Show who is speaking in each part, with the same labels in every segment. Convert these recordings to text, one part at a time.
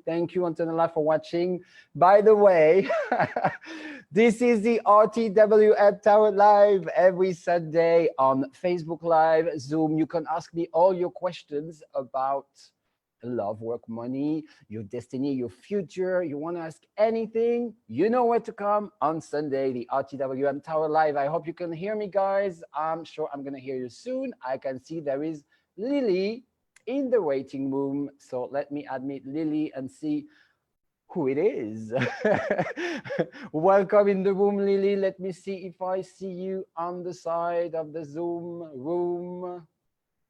Speaker 1: Thank you, Antonella, for watching. By the way, this is the RTWM Tower Live every Sunday on Facebook Live, Zoom. You can ask me all your questions about love, work, money, your destiny, your future. You want to ask anything, you know where to come on Sunday, the RTWM Tower Live. I hope you can hear me, guys. I'm sure I'm going to hear you soon. I can see there is Lily in the waiting room. So let me admit Lily and see who it is. Welcome in the room, Lily. Let me see if I see you on the side of the Zoom room.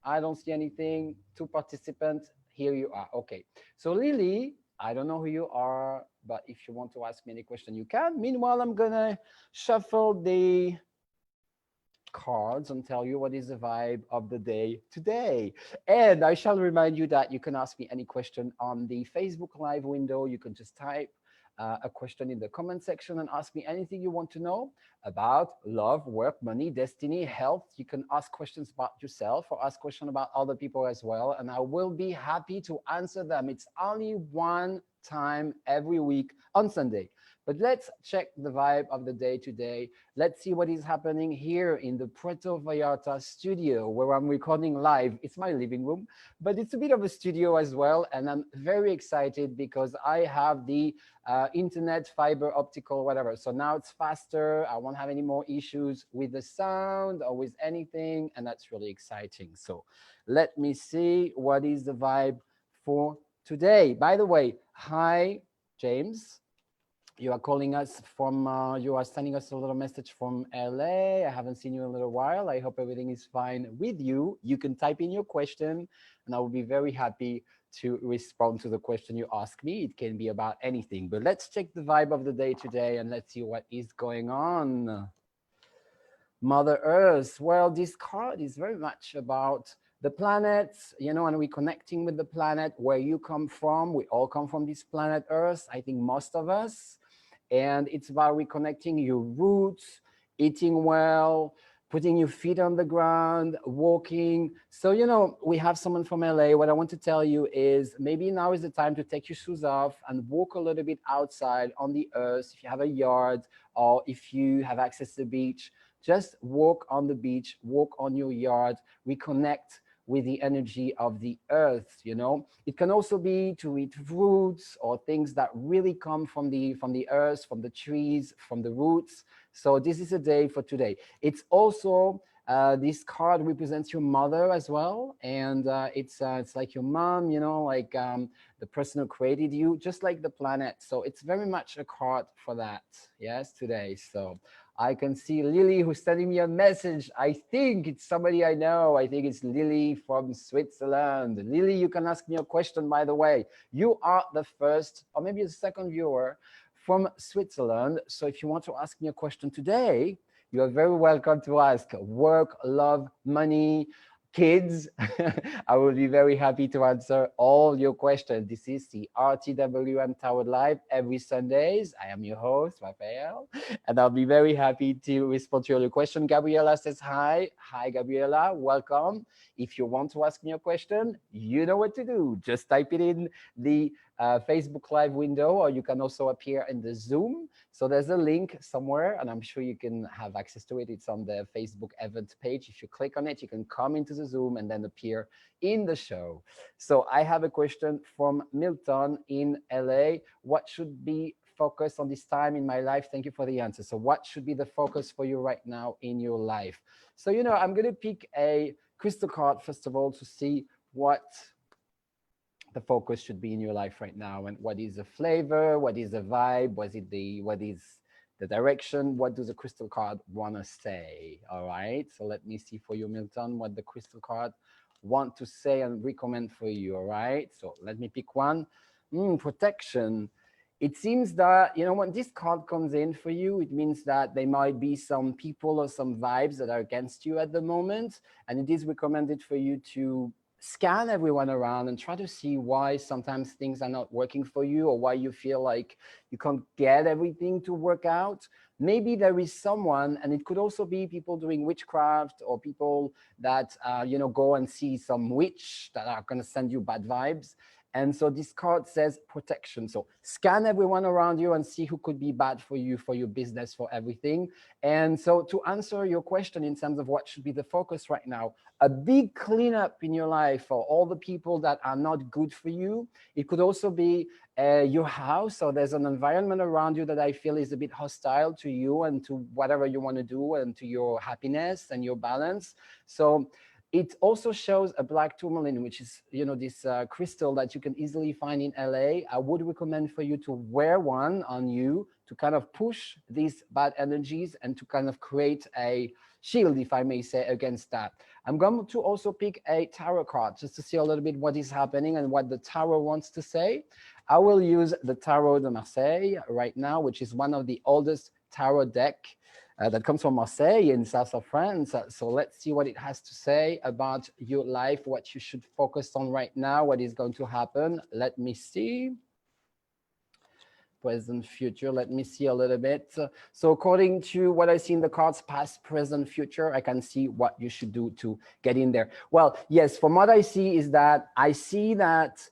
Speaker 1: I don't see anything. Two participants. Here you are. Okay. So Lily, I don't know who you are, but if you want to ask me any question, you can. Meanwhile, I'm going to shuffle the cards and tell you what is the vibe of the day today. And I shall remind you that you can ask me any question on the Facebook Live window. You can just type a question in the comment section and ask me anything you want to know about love, work, money, destiny, health. You can ask questions about yourself or ask questions about other people as well. And I will be happy to answer them. It's only one time every week on Sunday. But let's check the vibe of the day today. Let's see what is happening here in the Puerto Vallarta studio where I'm recording live. It's my living room, but it's a bit of a studio as well. And I'm very excited because I have the internet, fiber, optical, whatever. So now it's faster. I won't have any more issues with the sound or with anything. And that's really exciting. So let me see what is the vibe for today. By the way, hi, James. You are calling us from, you are sending us a little message from LA. I haven't seen you in a little while. I hope everything is fine with you. You can type in your question and I will be very happy to respond to the question you ask me. It can be about anything, but let's check the vibe of the day today and let's see what is going on. Mother Earth. Well, this card is very much about the planets, you know, and we're connecting with the planet where you come from. We all come from this planet Earth, I think most of us. And it's about reconnecting your roots, eating well, putting your feet on the ground, walking. So, you know, we have someone from LA. What I want to tell you is maybe now is the time to take your shoes off and walk a little bit outside on the earth. If you have a yard or if you have access to the beach, just walk on the beach, walk on your yard, reconnect with the energy of the earth. You know, it can also be to eat fruits or things that really come from the earth, from the trees, from the roots. So this is a day for today. It's also this card represents your mother as well, and it's like your mom, you know, like the person who created you, just like the planet. So it's very much a card for that. Yes, today. So I can see Lily who's sending me a message. I think it's somebody I know. I think it's Lily from Switzerland. Lily, you can ask me a question, by the way. You are the first or maybe the second viewer from Switzerland. So if you want to ask me a question today, you are very welcome to ask. Work, love, money, kids. I will be very happy to answer all your questions. This is the RTWM Tower Live every Sundays. I am your host, Raphael, and I'll be very happy to respond to all your questions. Gabriela says hi. Hi, Gabriela. Welcome. If you want to ask me a question, you know what to do. Just type it in the Facebook Live window, or you can also appear in the Zoom. So there's a link somewhere, and I'm sure you can have access to it. It's on the Facebook event page. If you click on it, you can come into the Zoom and then appear in the show. So I have a question from Milton in LA. What should be focused on this time in my life? Thank you for the answer. So what should be the focus for you right now in your life? So, you know, I'm going to pick a crystal card, first of all, to see what the focus should be in your life right now, and what is the flavor, what is the vibe, what is the direction, what does the crystal card want to say? All right, so let me see for you, Milton, what the crystal card want to say and recommend for you. All right, so let me pick one. Protection. It seems that, you know, when this card comes in for you, it means that there might be some people or some vibes that are against you at the moment, and it is recommended for you to scan everyone around and try to see why sometimes things are not working for you, or why you feel like you can't get everything to work out. Maybe there is someone, and it could also be people doing witchcraft, or people that you know, go and see some witch that are going to send you bad vibes. And so this card says protection. So scan everyone around you and see who could be bad for you, for your business, for everything. And so to answer your question in terms of what should be the focus right now, a big cleanup in your life for all the people that are not good for you. It could also be your house. So there's an environment around you that I feel is a bit hostile to you and to whatever you want to do and to your happiness and your balance. So it also shows a black tourmaline, which is, you know, this crystal that you can easily find in LA. I would recommend for you to wear one on you to kind of push these bad energies and to kind of create a shield, if I may say, against that. I'm going to also pick a tarot card just to see a little bit what is happening and what the tarot wants to say. I will use the Tarot de Marseille right now, which is one of the oldest tarot deck that comes from Marseille in south of France. So let's see what it has to say about your life, what you should focus on right now, what is going to happen. Let me see. Present, future, let me see a little bit. So according to what I see in the cards, past, present, future, I can see what you should do to get in there. Well, yes, from what I see is that I see that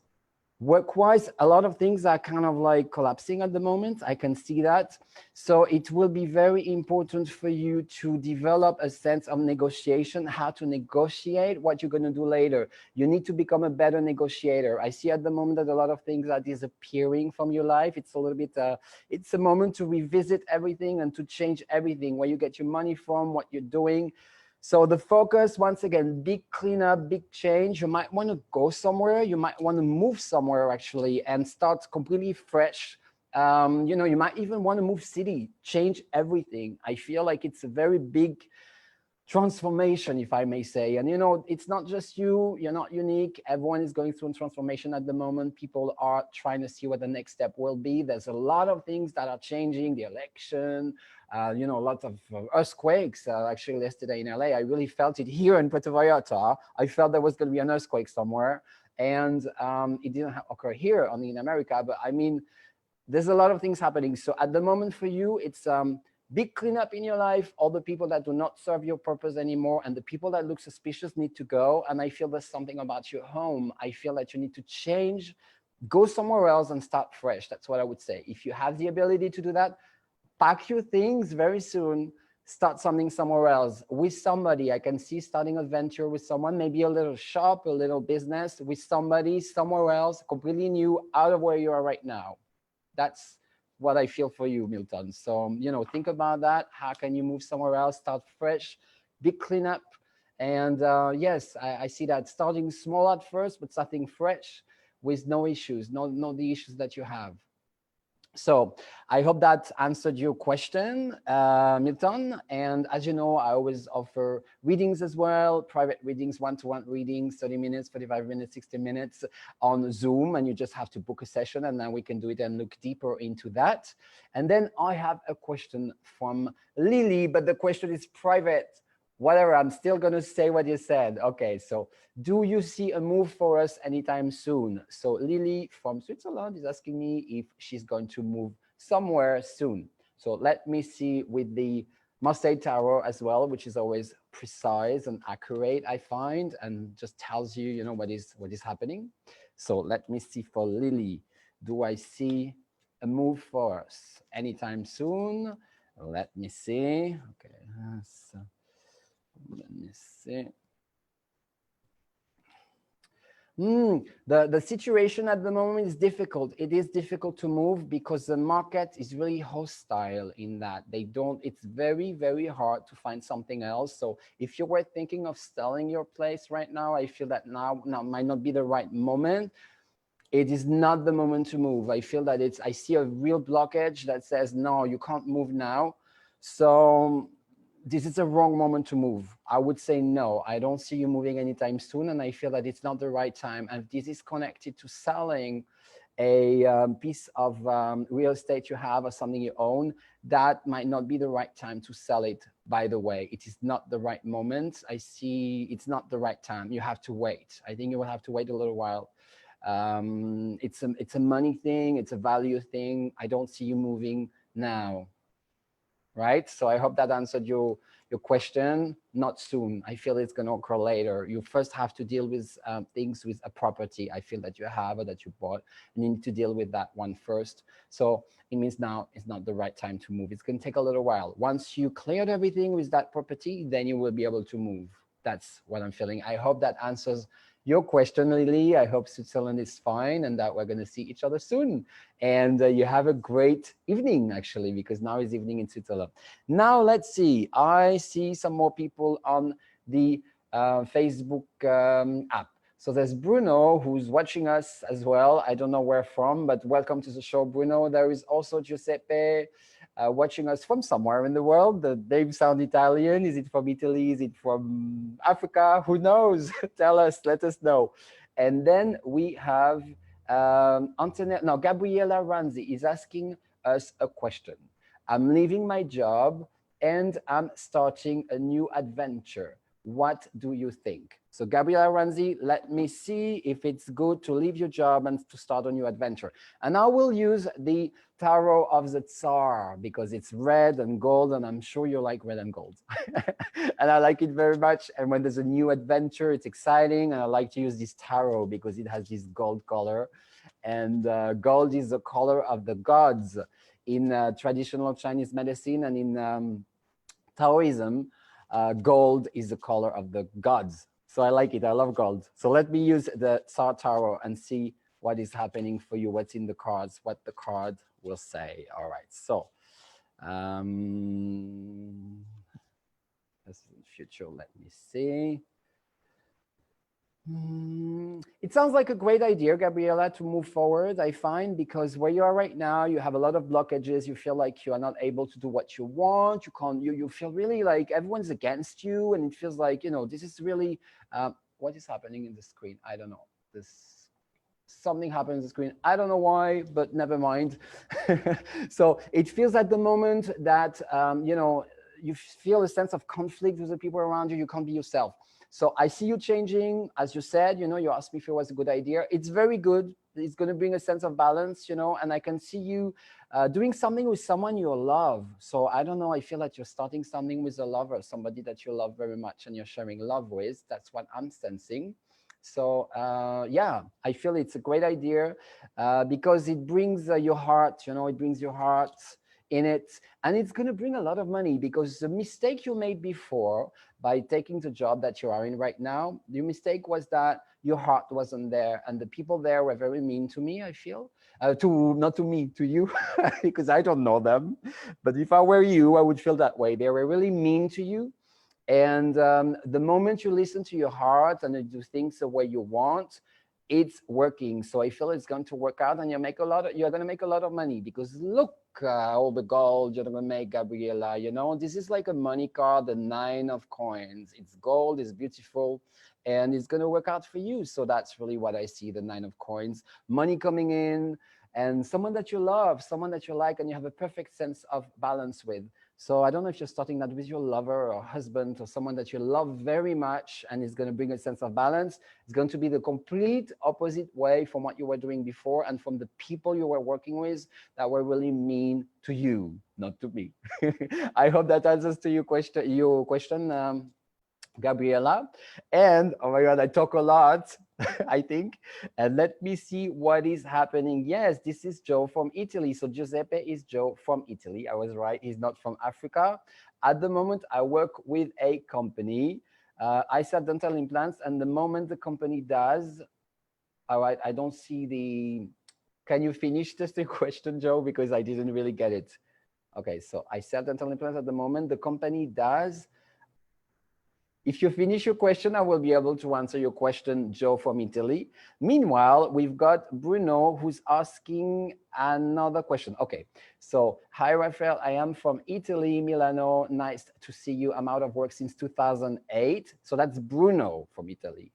Speaker 1: work-wise, a lot of things are kind of like collapsing at the moment. I can see that. So it will be very important for you to develop a sense of negotiation, how to negotiate what you're going to do later. You need to become a better negotiator. I see at the moment that a lot of things are disappearing from your life. It's a little bit, it's a moment to revisit everything and to change everything, where you get your money from, what you're doing. So the focus, once again, big cleanup, big change. You might want to go somewhere. You might want to move somewhere, actually, and start completely fresh. You know, you might even want to move city, change everything. I feel like it's a very big transformation, if I may say. And, you know, it's not just you. You're not unique. Everyone is going through a transformation at the moment. People are trying to see what the next step will be. There's a lot of things that are changing, the election, you know, lots of earthquakes. Actually, yesterday in LA, I really felt it here in Puerto Vallarta. I felt there was going to be an earthquake somewhere. And it didn't occur here, only in America. But I mean, there's a lot of things happening. So at the moment for you, it's big cleanup in your life. All the people that do not serve your purpose anymore and the people that look suspicious need to go. And I feel there's something about your home. I feel that you need to change, go somewhere else and start fresh. That's what I would say. If you have the ability to do that, pack your things very soon, start something somewhere else with somebody. I can see starting a venture with someone, maybe a little shop, a little business with somebody somewhere else, completely new, out of where you are right now. That's what I feel for you, Milton. So, you know, think about that. How can you move somewhere else, start fresh, big cleanup? And yes, I see that starting small at first, but starting fresh with no issues, not the issues that you have. So I hope that answered your question, Milton. And as you know, I always offer readings as well, private readings, one-to-one readings, 30 minutes, 45 minutes, 60 minutes on Zoom. And you just have to book a session and then we can do it and look deeper into that. And then I have a question from Lily, but the question is private. Whatever, I'm still going to say what you said. Okay, so do you see a move for us anytime soon? So Lily from Switzerland is asking me if she's going to move somewhere soon. So let me see with the Marseille Tarot as well, which is always precise and accurate, I find, and just tells you, you know, what is happening. So let me see for Lily. Do I see a move for us anytime soon? Let me see. Okay, so let me see. The situation at the moment is difficult. It is difficult to move because the market is really hostile in that it's very, very hard to find something else. So if you were thinking of selling your place right now, I feel that now might not be the right moment. It is not the moment to move. I feel that I see a real blockage that says, no, you can't move now. So this is a wrong moment to move. I would say no, I don't see you moving anytime soon. And I feel that it's not the right time. And this is connected to selling a piece of real estate you have or something you own. That might not be the right time to sell it, by the way. It is not the right moment. I see it's not the right time. You have to wait. I think you will have to wait a little while. It's a money thing. It's a value thing. I don't see you moving now. Right? So I hope that answered your your question, not soon. I feel it's going to occur later. You first have to deal with things with a property I feel that you have or that you bought, and you need to deal with that one first. So it means now is not the right time to move. It's going to take a little while. Once you cleared everything with that property, then you will be able to move. That's what I'm feeling. I hope that answers your question, Lily. I hope Switzerland is fine and that we're going to see each other soon. And you have a great evening, actually, because now is evening in Switzerland. Now, let's see. I see some more people on the Facebook app. So there's Bruno, who's watching us as well. I don't know where from, but welcome to the show, Bruno. There is also Giuseppe watching us from somewhere in the world. The name sounds Italian. Is it from Italy? Is it from Africa? Who knows? Tell us, let us know. And then we have Antonella, no, Gabriela Ranzi is asking us a question. I'm leaving my job and I'm starting a new adventure. What do you think? So Gabriela Ranzi, let me see if it's good to leave your job and to start a new adventure. And I will use the Tarot of the Tsar because it's red and gold, and I'm sure you like red and gold. And I like it very much. And when there's a new adventure, it's exciting. And I like to use this tarot because it has this gold color. And gold is the color of the gods in traditional Chinese medicine, and in Taoism, gold is the color of the gods. So I like it. I love gold. So let me use the Tsar Tarot and see what is happening for you, what's in the cards, what the card will say. All right. So this is the future. Let me see. It sounds like a great idea, Gabriela, to move forward, I find, because where you are right now, you have a lot of blockages. You feel like you are not able to do what you want. You can't, you feel really like everyone's against you. And it feels like, you know, this is really, what is happening in the screen? I don't know. Something happens on the screen. I don't know why, but never mind. So it feels at the moment that, you know, you feel a sense of conflict with the people around you. You can't be yourself. So I see you changing, as you said, you know, you asked me if it was a good idea. It's very good. It's going to bring a sense of balance, you know, and I can see you doing something with someone you love. So I don't know, I feel like you're starting something with a lover, somebody that you love very much and you're sharing love with. That's what I'm sensing. So yeah, I feel it's a great idea because it brings your heart, you know, it brings your heart in it, and it's going to bring a lot of money, because the mistake you made before by taking the job that you are in right now, the mistake was that your heart wasn't there, and the people there were very mean to me, I feel, not to me, to you, because I don't know them, but if I were you, I would feel that way. They were really mean to you. And the moment you listen to your heart and you do things the way you want, it's working. So I feel it's going to work out, and you're going to make a lot of money, because look, all the gold you're going to make, Gabriela, you know, this is like a money card, the 9 of coins. It's gold, it's beautiful, and it's going to work out for you. So that's really what I see, the 9 of coins, money coming in, and someone that you love, someone that you like, and you have a perfect sense of balance with. So I don't know if you're starting that with your lover or husband or someone that you love very much, and it's going to bring a sense of balance. It's going to be the complete opposite way from what you were doing before and from the people you were working with that were really mean to you, not to me. I hope that answers to your question, Gabriela. And oh my God, I talk a lot, I think. And let me see what is happening. Yes, this is Joe from Italy. So Giuseppe is Joe from Italy. I was right. He's not from Africa. At the moment, I work with a company. I sell dental implants. And the moment the company does, all right, I don't see the, can you finish just the question, Joe? Because I didn't really get it. Okay, so I sell dental implants at the moment. The company does. If you finish your question, I will be able to answer your question, Joe from Italy. Meanwhile, we've got Bruno who's asking another question. Okay, so hi, Raphael. I am from Italy, Milano. Nice to see you. I'm out of work since 2008. So that's Bruno from Italy.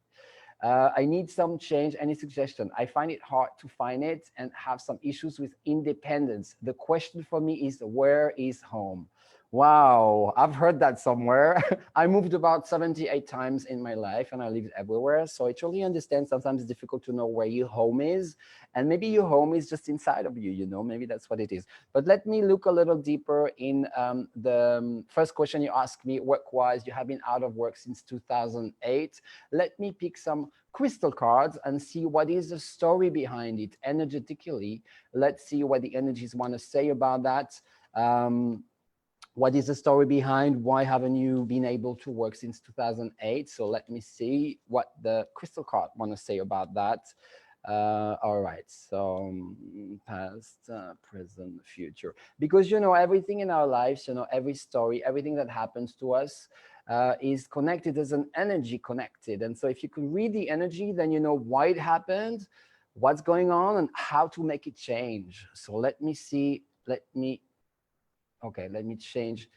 Speaker 1: I need some change. Any suggestion? I find it hard to find it and have some issues with independence. The question for me is, where is home? Wow, I've heard that somewhere. I moved about 78 times in my life and I lived everywhere. So I totally understand sometimes it's difficult to know where your home is. And maybe your home is just inside of you, maybe that's what it is. But let me look a little deeper in the first question you asked me, work-wise. You have been out of work since 2008. Let me pick some crystal cards and see what is the story behind it energetically. Let's see what the energies want to say about that. What is the story behind why haven't you been able to work since 2008? So let me see what the crystal card want to say about that. All right, so past, present, future, because everything in our lives, every story, everything that happens to us is connected as an energy connected. And so if you can read the energy, then you know why it happened, what's going on, and how to make it change. So let me see, okay, let me change.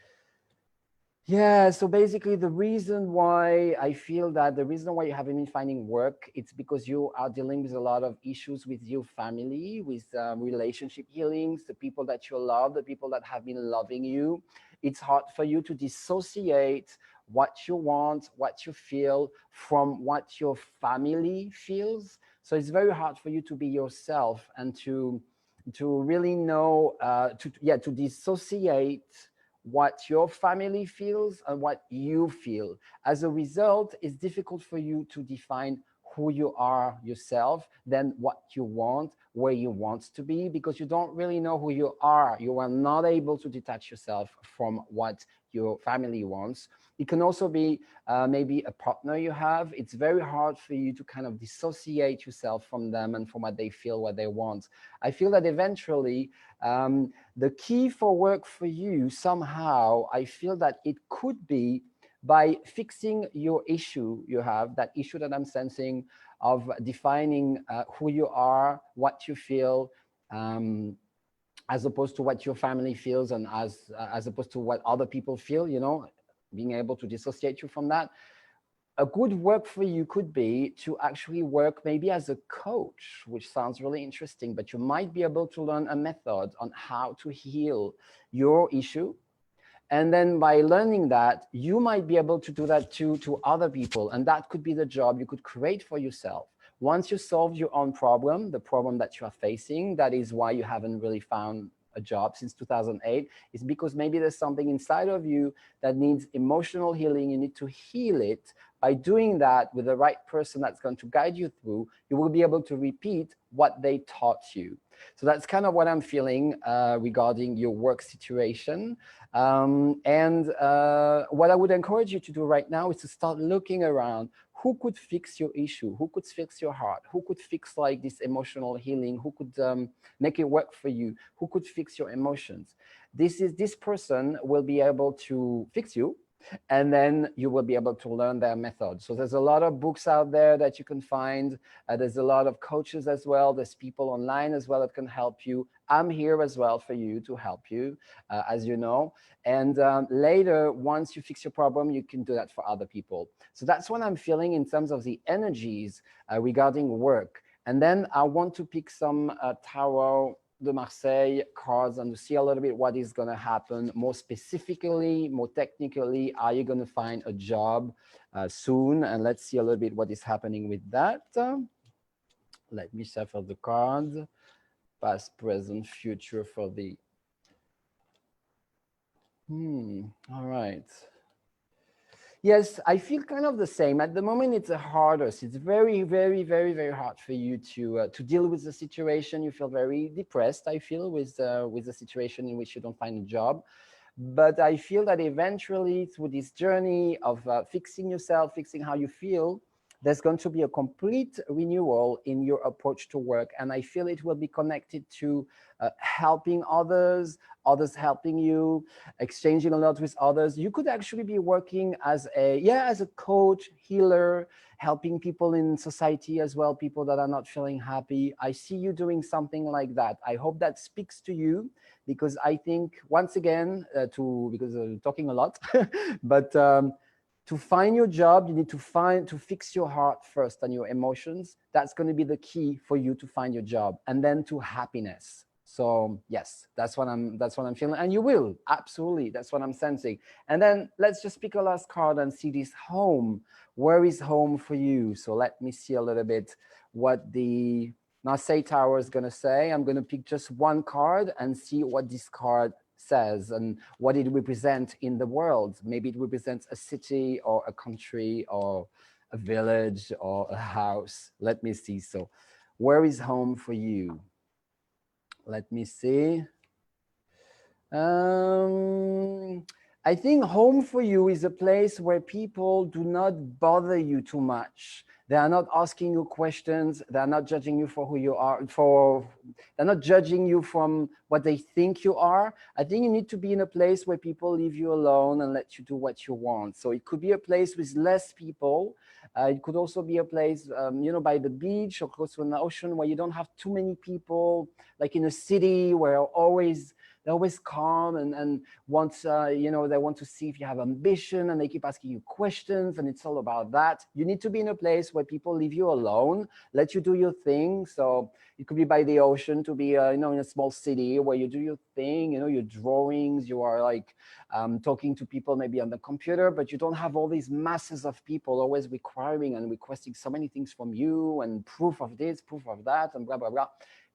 Speaker 1: Yeah, so basically the reason why I feel that the reason why you haven't been finding work, it's because you are dealing with a lot of issues with your family, with relationship healings, the people that you love, the people that have been loving you. It's hard for you to dissociate what you want, what you feel from what your family feels. So it's very hard for you to be yourself and to really know, to dissociate what your family feels and what you feel. As a result, it's difficult for you to define who you are yourself, then what you want, where you want to be, because you don't really know who you are. You are not able to detach yourself from what your family wants. It can also be maybe a partner you have. It's very hard for you to kind of dissociate yourself from them and from what they feel, what they want. I feel that eventually, the key for work for you somehow, I feel that it could be by fixing your issue you have, that issue that I'm sensing of defining who you are, what you feel, as opposed to what your family feels, and as opposed to what other people feel, being able to dissociate you from that. A good work for you could be to actually work maybe as a coach, which sounds really interesting, but you might be able to learn a method on how to heal your issue. And then by learning that, you might be able to do that too to other people. And that could be the job you could create for yourself. Once you solve your own problem, the problem that you are facing, that is why you haven't really found a job since 2008, is because maybe there's something inside of you that needs emotional healing. You need to heal it. By doing that with the right person that's going to guide you through, you will be able to repeat what they taught you. So that's kind of what I'm feeling regarding your work situation. And what I would encourage you to do right now is to start looking around. Who could fix your issue? Who could fix your heart? Who could fix like this emotional healing? Who could make it work for you? Who could fix your emotions? This person will be able to fix you, and then you will be able to learn their method. So there's a lot of books out there that you can find. There's a lot of coaches as well. There's people online as well that can help you. I'm here as well for you to help you, as you know. And later, once you fix your problem, you can do that for other people. So that's what I'm feeling in terms of the energies regarding work. And then I want to pick some tarot de Marseille cards and to see a little bit what is going to happen more specifically, more technically. Are you going to find a job soon? And let's see a little bit what is happening with that. Let me shuffle the cards. Past, present, future for the... all right. Yes, I feel kind of the same. At the moment, it's the hardest. It's very, very, very, very hard for you to deal with the situation. You feel very depressed, I feel, with the situation in which you don't find a job. But I feel that eventually, through this journey of fixing yourself, fixing how you feel, there's going to be a complete renewal in your approach to work. And I feel it will be connected to helping others, others helping you, exchanging a lot with others. You could actually be working as a coach, healer, helping people in society as well, people that are not feeling happy. I see you doing something like that. I hope that speaks to you, because I think, once again, because I'm talking a lot, but to find your job, you need to fix your heart first and your emotions. That's going to be the key for you to find your job, and then to happiness. So yes, that's what I'm feeling, and you will absolutely. That's what I'm sensing. And then let's just pick a last card and see this home. Where is home for you? So let me see a little bit what the Marseille Tower is going to say. I'm going to pick just one card and see what this card says and what it represents in the world. Maybe it represents a city or a country or a village or a house. Let me see. So where is home for you? Let me see. I think home for you is a place where people do not bother you too much. They are not asking you questions. They are not judging you for who you are. They're not judging you from what they think you are. I think you need to be in a place where people leave you alone and let you do what you want. So it could be a place with less people. It could also be a place, by the beach or close to an ocean where you don't have too many people, like in a city where they're always calm and want, they want to see if you have ambition and they keep asking you questions and it's all about that. You need to be in a place where people leave you alone, let you do your thing. So it could be by the ocean, to be, in a small city where you do your thing, your drawings, you are like talking to people maybe on the computer, but you don't have all these masses of people always requiring and requesting so many things from you and proof of this, proof of that, and blah, blah, blah.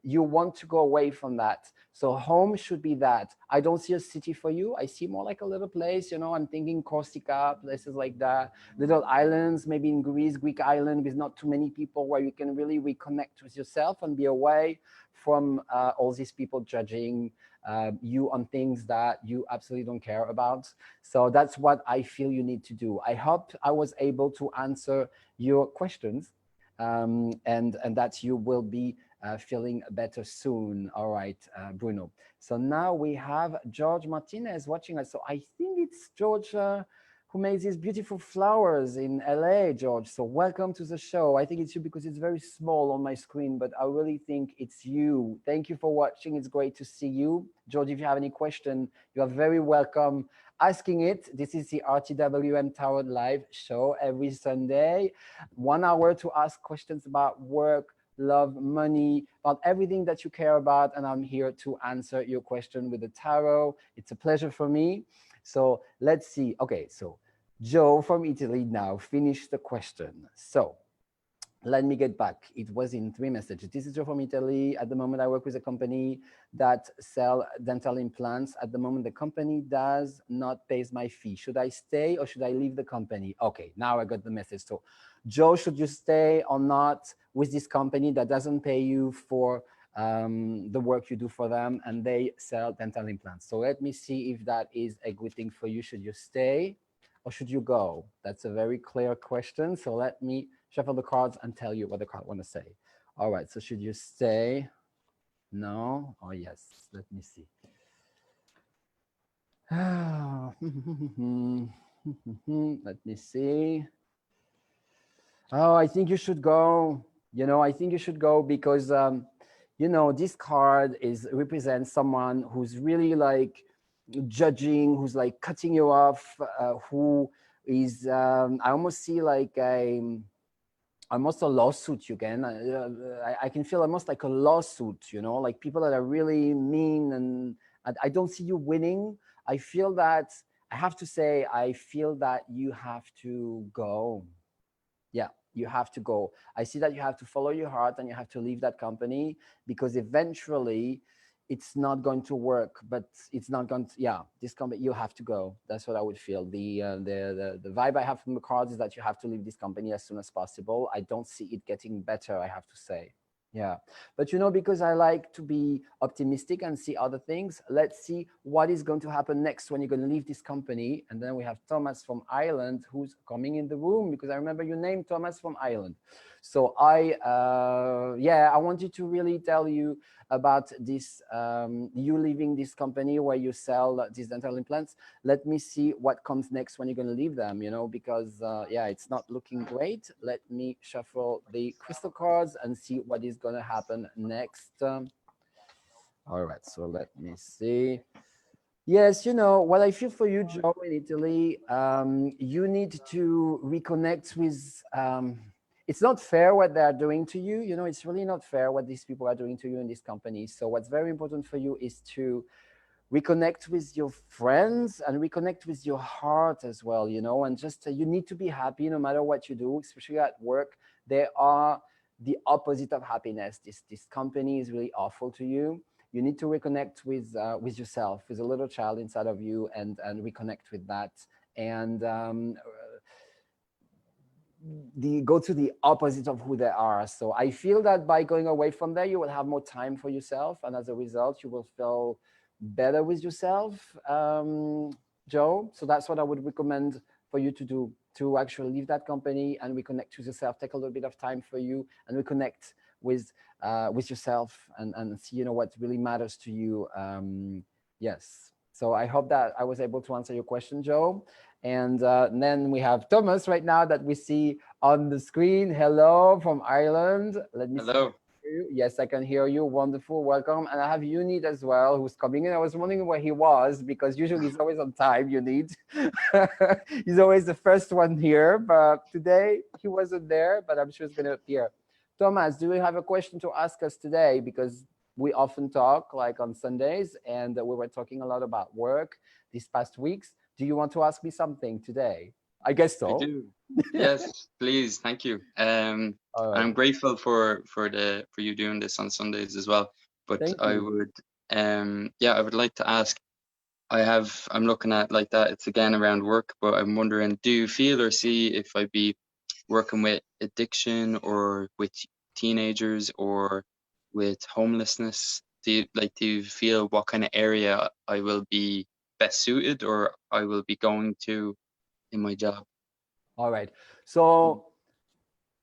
Speaker 1: You want to go away from that. So home should be that. I don't see a city for you. I see more like a little place, I'm thinking Corsica, places like that, little islands, maybe in Greece, Greek island with not too many people where you can really reconnect with yourself and be away from all these people judging you on things that you absolutely don't care about. So that's what I feel you need to do. I hope I was able to answer your questions and that you will be feeling better soon. All right, Bruno. So now we have George Martinez watching us. So I think it's George who made these beautiful flowers in LA, George. So welcome to the show. I think it's you because it's very small on my screen, but I really think it's you. Thank you for watching. It's great to see you. George, if you have any question, you are very welcome asking it. This is the RTWM Tarot Live show every Sunday. 1 hour to ask questions about work, love, money, about everything that you care about. And I'm here to answer your question with the tarot. It's a pleasure for me. So let's see. Okay, so Joe from Italy now finished the question. So let me get back. It was in 3 messages. This is Joe from Italy. At the moment, I work with a company that sell dental implants. At the moment, the company does not pay my fee. Should I stay or should I leave the company? Okay, now I got the message. So Joe, should you stay or not with this company that doesn't pay you for the work you do for them and they sell dental implants? So let me see if that is a good thing for you. Should you stay or should you go? That's a very clear question. So let me shuffle the cards and tell you what the card want to say. All right, so should you stay? No or yes? Let me see. Let me see. Oh, I think you should go. I think you should go because, this card represents someone who's really like judging, who's like cutting you off, who is, I almost see like almost a lawsuit you can. I can feel almost like a lawsuit, like people that are really mean and I don't see you winning. I feel that, I have to say, I feel that you have to go. Yeah, you have to go. I see that you have to follow your heart and you have to leave that company because eventually it's not going to work, but it's not going to, yeah, this company, you have to go. That's what I would feel. The vibe I have from the cards is that you have to leave this company as soon as possible. I don't see it getting better, I have to say. Yeah, but because I like to be optimistic and see other things, let's see what is going to happen next when you're going to leave this company. And then we have Thomas from Ireland who's coming in the room because I remember your name, Thomas from Ireland. So I wanted to really tell you about this, you leaving this company where you sell these dental implants. Let me see what comes next when you're going to leave them, because it's not looking great. Let me shuffle the crystal cards and see what is going to happen next. All right, so let me see. Yes, what I feel for you, Joe, in Italy, you need to reconnect with, it's not fair what they are doing to you. You know, it's really not fair what these people are doing to you in this company. So what's very important for you is to reconnect with your friends and reconnect with your heart as well, you know, and just you need to be happy no matter what you do, especially at work. They are the opposite of happiness. This company is really awful to you. You need to reconnect with yourself, with a little child inside of you, and reconnect with that. And go to the opposite of who they are. So I feel that by going away from there, you will have more time for yourself, and as a result, you will feel better with yourself, Joe. So that's what I would recommend for you to do, to actually leave that company and reconnect with yourself. Take a little bit of time for you and reconnect with yourself, and see, you know, what really matters to you. Yes. So I hope that I was able to answer your question, Joe. And then we have Thomas right now that we see on the screen. Hello from Ireland. Let me see.
Speaker 2: Hello.
Speaker 1: You. Yes, I can hear you. Wonderful. Welcome. And I have Unit as well, who's coming in. I was wondering where he was because usually he's always on time, Unit. He's always the first one here, but today he wasn't there, but I'm sure he's going to appear. Thomas, do you have a question to ask us today? Because we often talk like on Sundays, and we were talking a lot about work these past weeks. Do you want to ask me something today? I guess
Speaker 2: I
Speaker 1: so.
Speaker 2: do. Yes, please. Thank you.
Speaker 1: All right.
Speaker 2: I'm grateful for you doing this on Sundays as well. But
Speaker 1: Thank
Speaker 2: I
Speaker 1: you.
Speaker 2: would yeah, I would like to ask. I'm looking at like that. It's again around work, but I'm wondering, do you feel or see if I'd be working with addiction or with teenagers or with homelessness? Do you feel what kind of area I will be best suited or I will be going to in my job?
Speaker 1: All right. So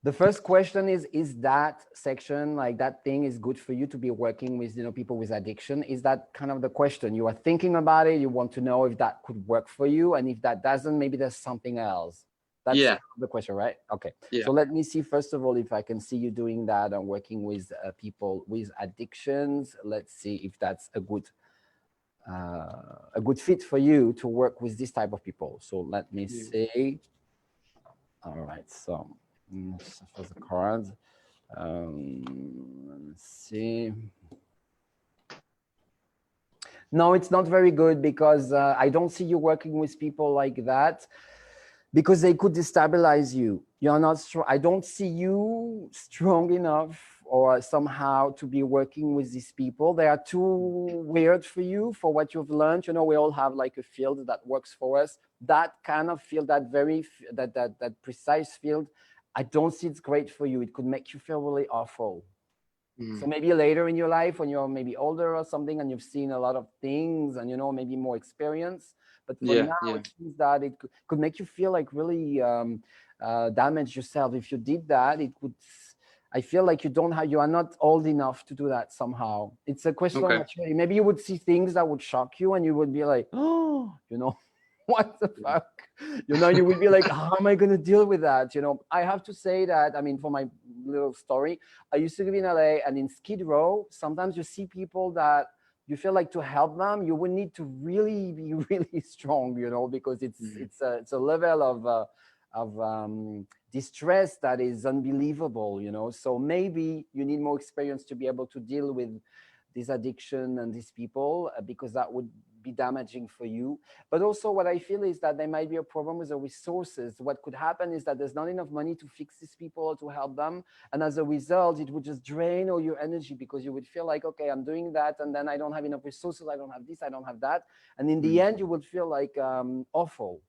Speaker 1: the first question is that section, like that thing is good for you to be working with, you know, people with addiction? Is that kind of the question? You are thinking about it, you want to know if that could work for you, and if that doesn't, maybe there's something else. That's
Speaker 2: Yeah,
Speaker 1: the question, right? Okay.
Speaker 2: yeah.
Speaker 1: So let me see first of all if I can see you doing that and working with people with addictions. Let's see if that's a good fit for you to work with this type of people. So let me
Speaker 2: Yeah.
Speaker 1: see. All right, so for the cards, let's see. No, it's not very good because I don't see you working with people like that because they could destabilize you. You're not strong. I don't see you strong enough or somehow to be working with these people. They are too weird for you, for what you've learned. You know, we all have like a field that works for us. That kind of field, that precise field, I don't see it's great for you. It could make you feel really awful. So
Speaker 2: Mm.
Speaker 1: maybe later in your life, when you're maybe older or something, and you've seen a lot of things, and you know maybe more experience. But for
Speaker 2: Yeah,
Speaker 1: now,
Speaker 2: yeah.
Speaker 1: it seems that it could make you feel like really damage yourself. If you did that, it could. I feel like you are not old enough to do that somehow. It's a question of
Speaker 2: Okay.
Speaker 1: maturity. Maybe you would see things that would shock you, and you would be like, oh, you know, what the
Speaker 2: Yeah.
Speaker 1: fuck? You know, you would be like, how am I going to deal with that? You know, I have to say that, I mean, for my little story, I used to live in LA, and in Skid Row, sometimes you see people that you feel like to help them, you would need to really be really strong, you know, because
Speaker 2: Mm.
Speaker 1: it's a level of distress that is unbelievable, you know. So maybe you need more experience to be able to deal with this addiction and these people, because that would be damaging for you. But also what I feel is that there might be a problem with the resources. What could happen is that there's not enough money to fix these people or to help them, and as a result it would just drain all your energy, because you would feel like, okay, I'm doing that, and then I don't have enough resources, I don't have this, I don't have that, and in the
Speaker 2: Mm.
Speaker 1: end you would feel like awful.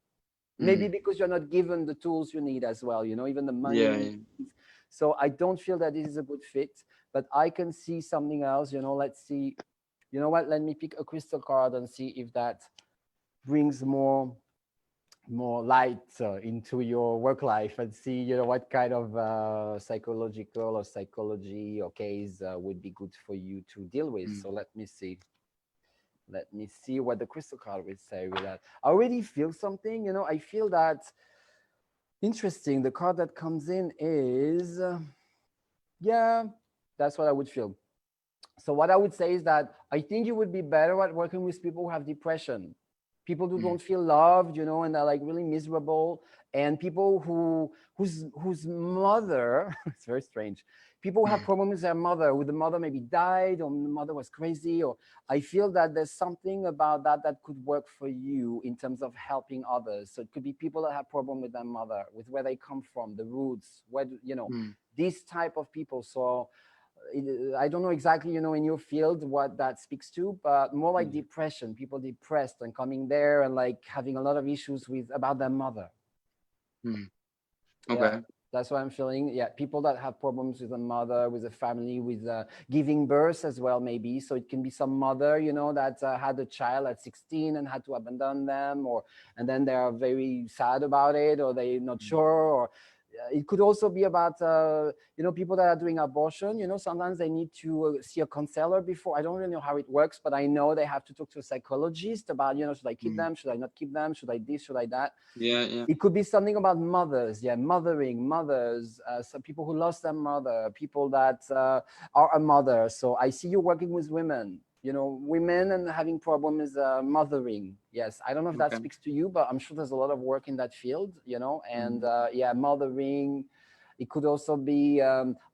Speaker 1: Maybe
Speaker 2: Mm.
Speaker 1: because you're not given the tools you need as well, you know, even the
Speaker 2: Yeah,
Speaker 1: money.
Speaker 2: yeah.
Speaker 1: So I don't feel that this is a good fit, but I can see something else, you know. Let's see. You know what, let me pick a crystal card and see if that brings more light into your work life, and see, you know, what kind of psychological or psychology or case would be good for you to deal with.
Speaker 2: Mm.
Speaker 1: So let me see what the crystal card will say with that. I already feel something, you know. I feel that interesting. The card that comes in is yeah, that's what I would feel. So what I would say is that I think you would be better at working with people who have depression, people who don't feel loved, you know, and they're like really miserable, and people whose mother, it's very strange. People who have problems with their mother, who the mother maybe died, or the mother was crazy, or I feel that there's something about that that could work for you in terms of helping others. So it could be people that have problem with their mother, with where they come from, the roots, where, you know, these type of people. So I don't know exactly, you know, in your field what that speaks to, but more like depression, people depressed and coming there and like having a lot of issues with about their mother.
Speaker 2: Okay.
Speaker 1: Yeah, that's what I'm feeling. Yeah, people that have problems with a mother, with a family, with giving birth as well, maybe. So it can be some mother, you know, that had a child at 16 and had to abandon them, or and then they are very sad about it, or they're not sure, or it could also be about you know, people that are doing abortion. You know, sometimes they need to see a counselor before. I don't really know how it works, but I know they have to talk to a psychologist about, you know, should I keep them, should I not keep them, should I this, should I that.
Speaker 2: Yeah.
Speaker 1: It could be something about mothers, yeah, mothering, mothers, some people who lost their mother, people that are a mother. So I see you working with women, you know, women and having problems mothering. Yes, I don't know if that
Speaker 2: Okay.
Speaker 1: speaks to you, but I'm sure there's a lot of work in that field, you know, and yeah, mothering. It could also be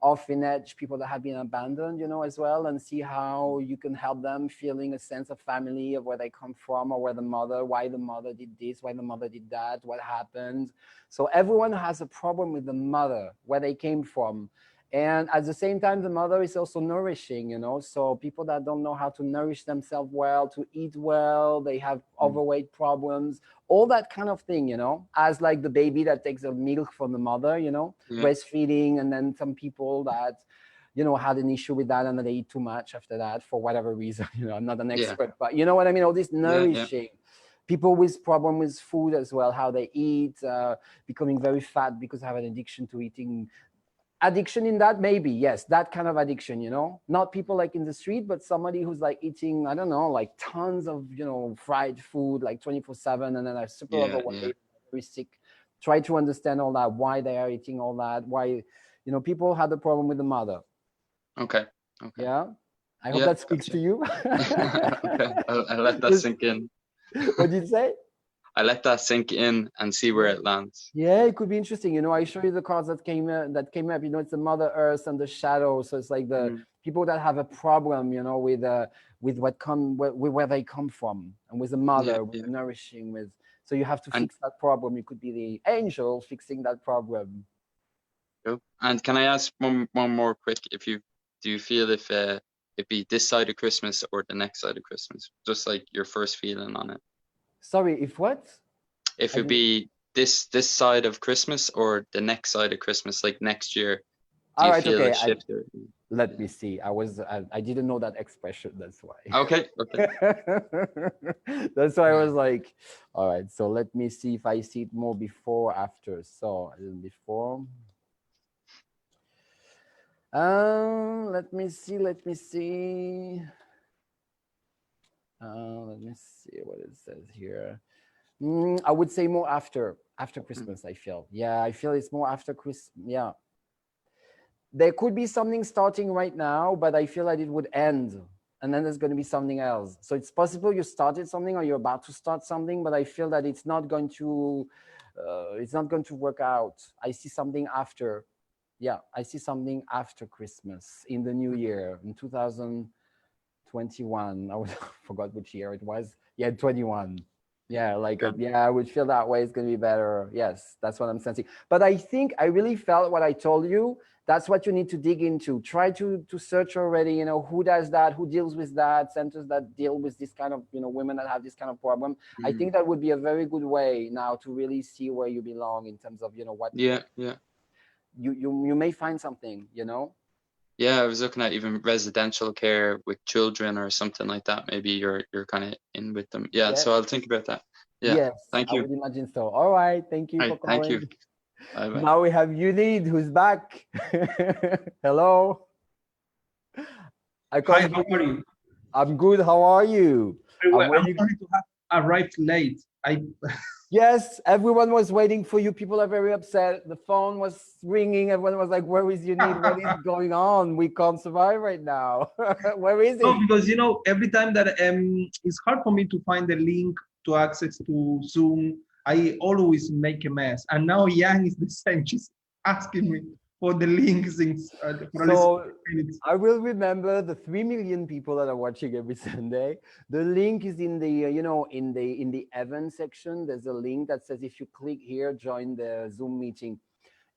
Speaker 1: orphanage, people that have been abandoned, you know, as well, and see how you can help them feeling a sense of family, of where they come from, or where the mother, why the mother did this, why the mother did that, what happened. So everyone has a problem with the mother, where they came from. And at the same time, the mother is also nourishing, you know. So people that don't know how to nourish themselves well, to eat well, they have overweight problems, all that kind of thing, you know, as like the baby that takes the milk from the mother, you know, breastfeeding. And then some people that, you know, had an issue with that and they eat too much after that for whatever reason. You know, I'm not an expert, but you know what I mean? All this nourishing. People with problem with food as well, how they eat, becoming very fat because they have an addiction to eating. Addiction in that, maybe, yes, that kind of addiction, you know, not people like in the street, but somebody who's like eating, I don't know, like tons of, you know, fried food like 24/7, and then are super overweight, very sick. Try to understand all that, why they are eating all that, why, you know, people had a problem with the mother.
Speaker 2: Okay.
Speaker 1: Yeah, I hope that speaks to you.
Speaker 2: Okay, I'll let that sink in.
Speaker 1: What did you say?
Speaker 2: I let that sink in and see where it lands.
Speaker 1: Yeah, it could be interesting. You know, I show you the cards that came up. You know, it's the Mother Earth and the shadow. So it's like the people that have a problem, you know, with where they come from, and with the mother, with nourishing, with. So you have to fix that problem. You could be the angel fixing that problem.
Speaker 2: Cool. And can I ask one more quick? Do you feel if it be this side of Christmas or the next side of Christmas? Just like your first feeling on it.
Speaker 1: Sorry, if what?
Speaker 2: If it be this side of Christmas or the next side of Christmas, like next year, do you feel a shift?
Speaker 1: Let me see. I didn't know that expression. That's why.
Speaker 2: Okay.
Speaker 1: That's why I was like, all right. So let me see if I see it more before, after. So before. Let me see. Let me see what it says here. I would say more after Christmas. I feel. Yeah, I feel it's more after Christmas. Yeah. There could be something starting right now, but I feel like it would end, and then there's going to be something else. So it's possible you started something or you're about to start something, but I feel that it's not going to work out. I see something after. Yeah, I see something after Christmas in the new year, in 2021. I forgot which year it was. Yeah, 21. Yeah, like I would feel that way. It's going to be better. Yes, that's what I'm sensing. But I think I really felt what I told you. That's what you need to dig into. Try to search already, you know, who does that, who deals with that, centers that deal with this kind of, you know, women that have this kind of problem. I think that would be a very good way now to really see where you belong in terms of, you know, what.
Speaker 2: Yeah.
Speaker 1: You may find something, you know.
Speaker 2: Yeah, I was looking at even residential care with children or something like that. Maybe you're kind of in with them. Yeah, so I'll think about that. Yeah.
Speaker 1: Yes,
Speaker 2: Thank you.
Speaker 1: I would imagine so. All right, thank you for calling.
Speaker 2: Thank you. Bye-bye.
Speaker 1: Now we have Unid, who's back. Hello.
Speaker 3: Hi, how are you?
Speaker 1: I'm good. How are you?
Speaker 3: I'm sorry to have arrived late.
Speaker 1: Yes, everyone was waiting for you. People are very upset. The phone was ringing. Everyone was like, where is Unid? What is going on? We can't survive right now. Where is it?
Speaker 3: No, because, you know, every time that it's hard for me to find the link to access to Zoom, I always make a mess. And now Yang is the same. She's asking me for the links for
Speaker 1: So I will remember the 3 million people that are watching every Sunday. The link is in the, you know, in the event section. There's a link that says, if you click here, join the Zoom meeting.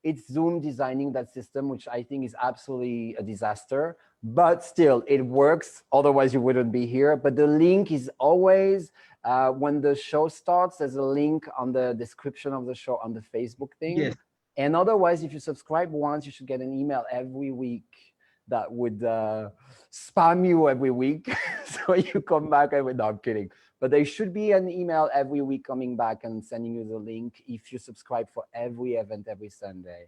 Speaker 1: It's Zoom designing that system, which I think is absolutely a disaster, but still it works. Otherwise you wouldn't be here. But the link is always, when the show starts, there's a link on the description of the show on the Facebook thing.
Speaker 3: Yes.
Speaker 1: And otherwise, if you subscribe once, you should get an email every week that would spam you every week. So you come back and no, I'm kidding. But there should be an email every week coming back and sending you the link if you subscribe for every event every Sunday.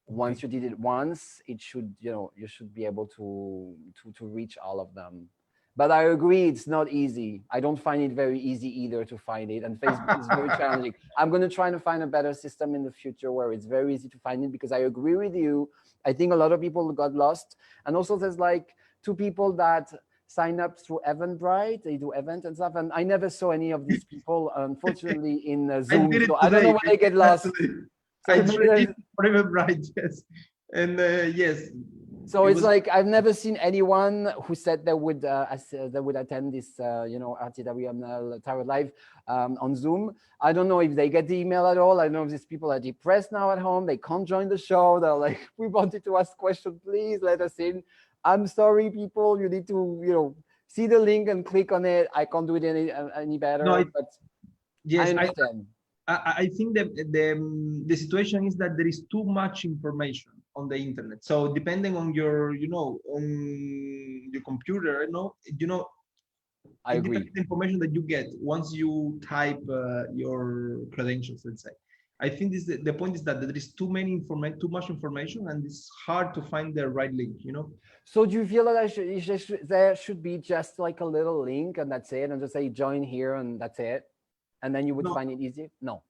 Speaker 1: Once you did it once, it should, you know, you should be able to reach all of them. But I agree, it's not easy. I don't find it very easy either to find it. And Facebook is very challenging. I'm going to try to find a better system in the future where it's very easy to find it, because I agree with you. I think a lot of people got lost. And also there's like 2 people that sign up through Eventbrite. They do events and stuff. And I never saw any of these people, unfortunately, in Zoom. So I don't know where they get lost. So
Speaker 3: I did it for Eventbrite, yes. And yes.
Speaker 1: So it's like, I've never seen anyone who said they would attend this, you know, RTWML Tarot Live on Zoom. I don't know if they get the email at all. I don't know if these people are depressed now at home. They can't join the show. They're like, we wanted to ask questions. Please let us in. I'm sorry, people. You need to, you know, see the link and click on it. I can't do it any better.
Speaker 3: No,
Speaker 1: but
Speaker 3: yes,
Speaker 1: I understand.
Speaker 3: I think that the situation is that there is too much information on the internet. So depending on your, you know, on your computer,
Speaker 1: I agree.
Speaker 3: the information that you get once you type your credentials, let's say. I think the point is that there is too much information, and it's hard to find the right link, you know.
Speaker 1: So do you feel that there should be just like a little link and that's it, and just say join here and that's it, and then you would find it easy? No.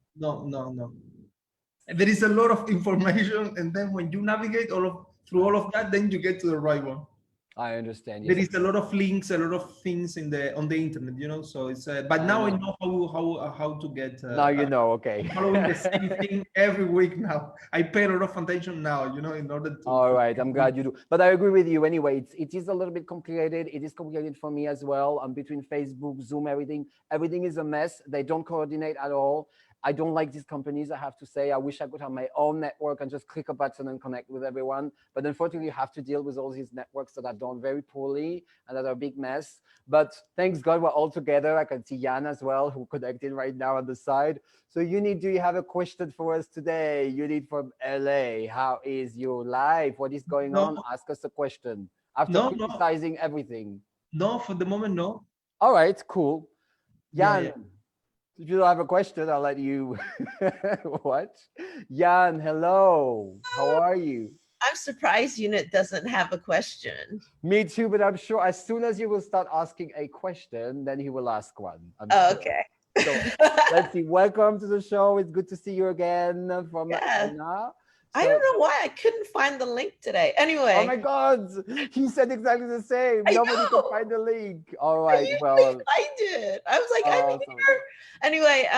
Speaker 3: There is a lot of information, and then when you navigate through all of that, then you get to the right one.
Speaker 1: I understand.
Speaker 3: There is a lot of links, a lot of things on the internet, you know. So it's but now I know how to get.
Speaker 1: Now you know, okay.
Speaker 3: Following the same thing every week now. I pay a lot of attention now, you know, in order to.
Speaker 1: All right, I'm glad you do. But I agree with you anyway. It is a little bit complicated. It is complicated for me as well. Between Facebook, Zoom, everything is a mess. They don't coordinate at all. I don't like these companies, I have to say. I wish I could have my own network and just click a button and connect with everyone. But unfortunately, you have to deal with all these networks that are done very poorly and that are a big mess. But thanks God, we're all together. I can see Jan as well, who connected right now on the side. So do you have a question for us today? You need from LA. How is your life? What is going on? Ask us a question. After criticizing everything.
Speaker 3: No, for the moment, no.
Speaker 1: All right, cool. Jan. Yeah. If you don't have a question, I'll let you watch. Jan, hello. How are you?
Speaker 4: I'm surprised Unit doesn't have a question.
Speaker 1: Me too, but I'm sure as soon as you will start asking a question, then he will ask one.
Speaker 4: Sure. Okay.
Speaker 1: So let's see. Welcome to the show. It's good to see you again from Anna.
Speaker 4: So, I don't know why I couldn't find the link today. Anyway.
Speaker 1: Oh my God. He said exactly the same. Nobody could find the link. All right. Well,
Speaker 4: I did. I was like, I'm here. Anyway,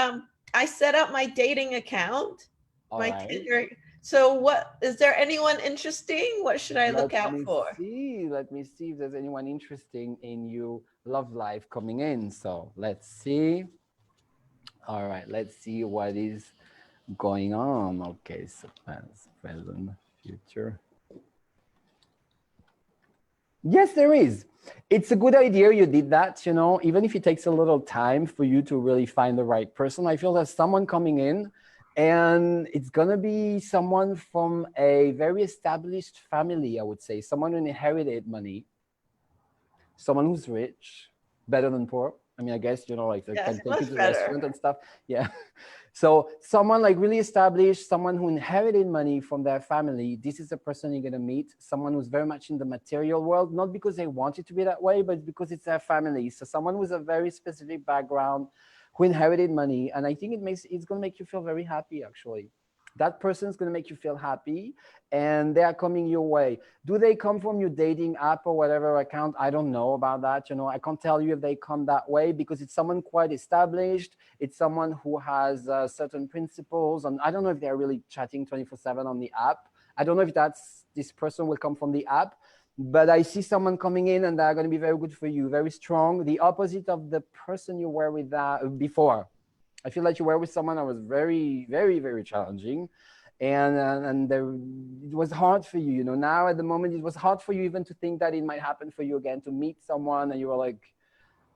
Speaker 4: I set up my dating account. Tinder. So what, is there anyone interesting? What should I look out for?
Speaker 1: Let me see if there's anyone interesting in your love life coming in. So let's see. All right. Let's see what is going on. Okay, so past, present, future. Yes, there is. It's a good idea you did that, you know, even if it takes a little time for you to really find the right person. I feel there's someone coming in, and it's gonna be someone from a very established family, I would say, someone who inherited money, someone who's rich, better than poor. I mean, I guess, you know, like they can take you to the restaurant and stuff. Yeah. So someone like really established, someone who inherited money from their family. This is the person you're going to meet. Someone who's very much in the material world, not because they want it to be that way, but because it's their family. So someone with a very specific background who inherited money. And I think it's going to make you feel very happy, actually. That person is going to make you feel happy, and they are coming your way. Do they come from your dating app or whatever account? I don't know about that. You know, I can't tell you if they come that way, because it's someone quite established. It's someone who has certain principles, and I don't know if they're really chatting 24/7 on the app. I don't know if this person will come from the app, but I see someone coming in and they're going to be very good for you, very strong. The opposite of the person you were with before. I feel like you were with someone that was very, very, very challenging, and it was hard for you. You know, now at the moment it was hard for you even to think that it might happen for you again, to meet someone, and you were like,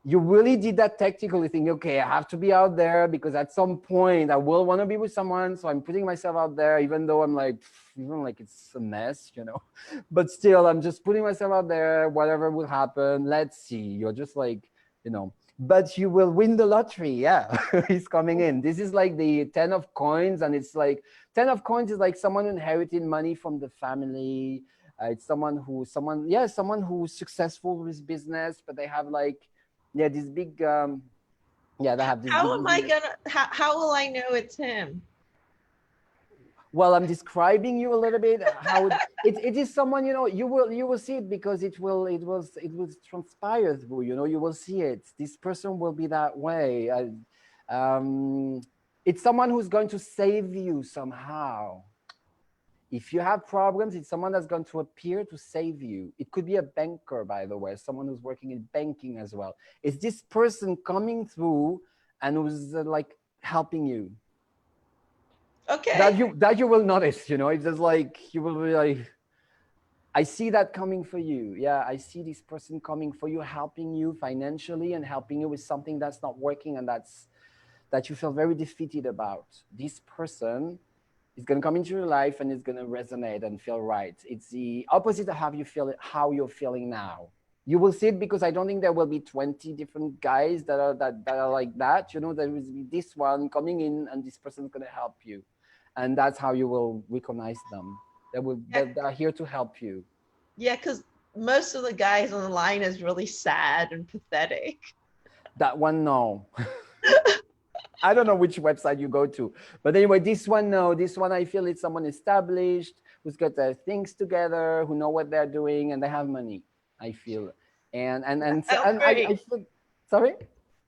Speaker 1: you really did that tactically, thinking, okay, I have to be out there because at some point I will want to be with someone, so I'm putting myself out there, even though I'm like, even like it's a mess, you know, but still I'm just putting myself out there. Whatever will happen, let's see. You're just like, you know. But you will win the lottery. Yeah, he's coming in. This is like the 10 of coins, and it's like 10 of coins is like someone inheriting money from the family. It's someone who's successful with business, but they have like, yeah, this big, yeah, they have this big.
Speaker 4: How am I gonna? How will I know it's him?
Speaker 1: Well, I'm describing you a little bit how it is someone, you know, you will see it, because it will transpire through, you know, you will see it. This person will be that way. It's someone who's going to save you somehow. If you have problems, it's someone that's going to appear to save you. It could be a banker, by the way, someone who's working in banking as well. It's this person coming through and who's like helping you.
Speaker 4: Okay.
Speaker 1: That you will notice, you know, it's just like, you will be like, I see that coming for you. Yeah, I see this person coming for you, helping you financially and helping you with something that's not working and that you feel very defeated about. This person is going to come into your life and it's going to resonate and feel right. It's the opposite of how you're feeling now. You will see it, because I don't think there will be 20 different guys that are like that. You know, there will be this one coming in and this person is going to help you. And that's how you will recognize them. They're here to help you.
Speaker 4: Yeah, because most of the guys on the line is really sad and pathetic.
Speaker 1: That one, no. I don't know which website you go to, but anyway, this one, no. This one, I feel it's someone established, who's got their things together, who know what they're doing, and they have money, I feel. And I feel, sorry?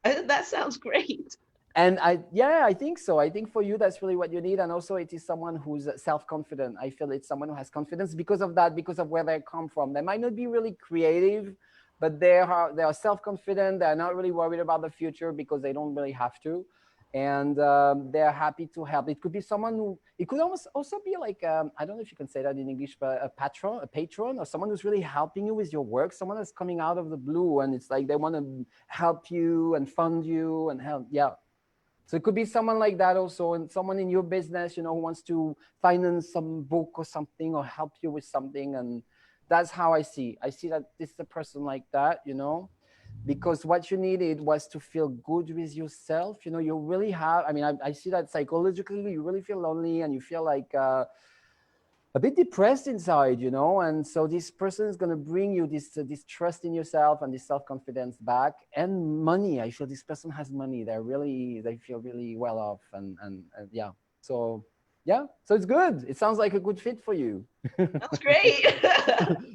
Speaker 4: That sounds great.
Speaker 1: And I think so. I think for you, that's really what you need. And also it is someone who's self-confident. I feel it's someone who has confidence because of that, because of where they come from. They might not be really creative, but they are self-confident. They're not really worried about the future because they don't really have to. And they're happy to help. It could be someone who, it could almost also be like, I don't know if you can say that in English, but a patron, or someone who's really helping you with your work, someone that's coming out of the blue and it's like they want to help you and fund you and help. Yeah. So it could be someone like that also, and someone in your business, you know, who wants to finance some book or something or help you with something. And that's how I see. I see that this is a person like that, you know, because what you needed was to feel good with yourself. You know, you really have, I mean, I see that psychologically, you really feel lonely and you feel like a bit depressed inside, you know, and so this person is going to bring you this trust in yourself and this self-confidence back, and money. I feel this person has money. They feel really well off, and yeah. So yeah, so it's good. It sounds like a good fit for you.
Speaker 4: That's great.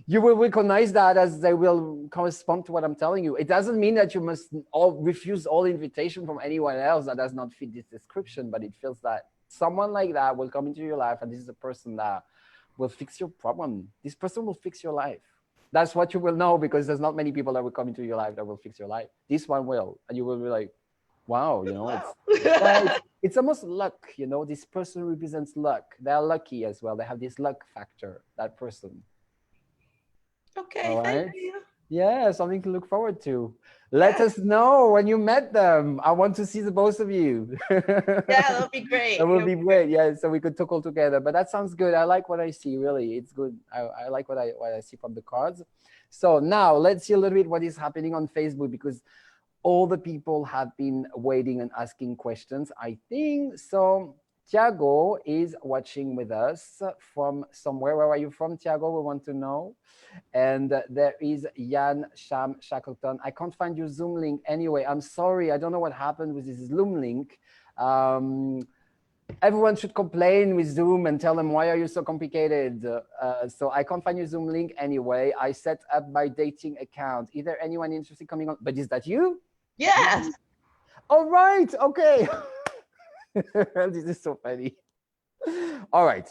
Speaker 1: You will recognize that as they will correspond to what I'm telling you. It doesn't mean that you must refuse all invitation from anyone else that does not fit this description, but it feels that someone like that will come into your life, and this is a person that will fix your problem. This person will fix your life. That's what you will know, because there's not many people that will come into your life that will fix your life. This one will, and you will be like, wow, you know,
Speaker 4: Wow.
Speaker 1: it's almost luck, you know. This person represents luck. They're lucky as well. They have this luck factor, that person.
Speaker 4: Okay,
Speaker 1: All right.
Speaker 4: thank you.
Speaker 1: Yeah, something to look forward to. Let us know when you met them. I want to see the both of you.
Speaker 4: Yeah, that'll be great.
Speaker 1: That would be great. Yeah, so we could talk all together. But that sounds good. I like what I see. Really, it's good. I like what I see from the cards. So now let's see a little bit what is happening on Facebook, because all the people have been waiting and asking questions, I think. So Tiago is watching with us from somewhere. Where are you from, Tiago? We want to know. And there is Jan Sham Shackleton. I can't find your Zoom link anyway. I'm sorry. I don't know what happened with this Zoom link. everyone should complain with Zoom and tell them, why are you so complicated? So I can't find your Zoom link anyway. I set up my dating account. Is there anyone interested coming on? But is that you?
Speaker 4: Yes.
Speaker 1: All right. Okay. This is so funny. All right.